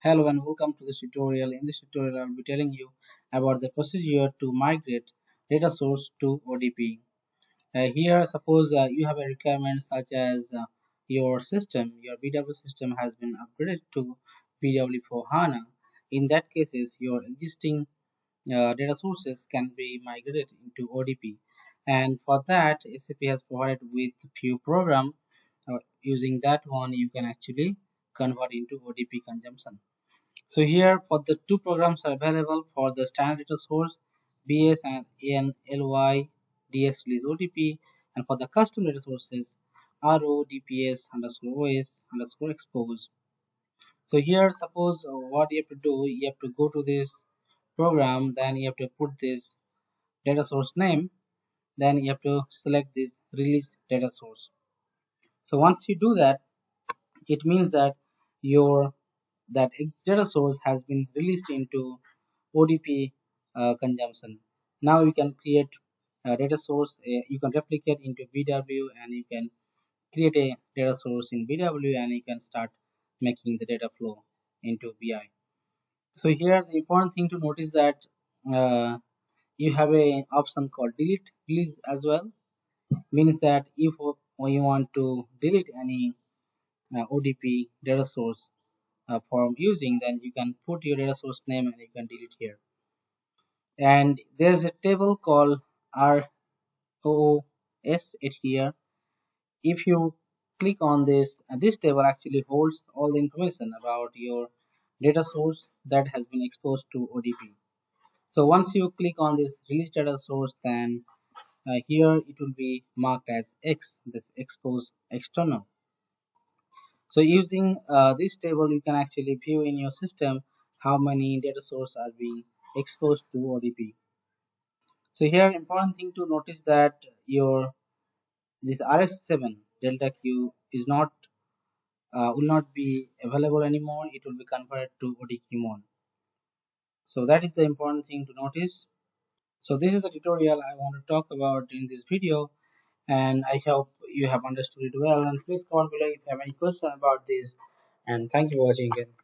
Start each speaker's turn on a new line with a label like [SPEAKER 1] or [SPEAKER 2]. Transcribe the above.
[SPEAKER 1] Hello and welcome to this tutorial. In this tutorial, I'll be telling you about the procedure to migrate data source to ODP. Here, suppose you have a requirement such as your BW system has been upgraded to BW for HANA. In that cases, your existing data sources can be migrated into ODP. And for that, SAP has provided with few program. Using that one, you can actually convert into ODP consumption. So here for the two programs are available for the standard data source BS and ANLY DS release OTP, and for the custom data sources RODPS underscore OS underscore expose. So here suppose what you have to do, you have to go to this program, then you have to put this data source name, then you have to select this release data source. So once you do that, it means that your that data source has been released into ODP consumption. Now you can create a data source, you can replicate into BW, and you can create a data source in BW, and you can start making the data flow into BI. So here the important thing to notice that uh, you have a option called delete release as well. Means that if you want to delete any ODP data source from using, then you can put your data source name and you can delete here. And there's a table called ROS here. If you click on this, this table actually holds all the information about your data source that has been exposed to ODP. So once you click on this release data source, then here it will be marked as X, this expose external. So using this table, you can actually view in your system how many data sources are being exposed to ODP. So here important thing to notice that your this RS7 delta Q is not will not be available anymore. It will be converted to ODQ mode. So that is the important thing to notice. So this is the tutorial I want to talk about in this video, and I hope you have understood it well. And please comment below if you have any question about this. And thank you for watching again.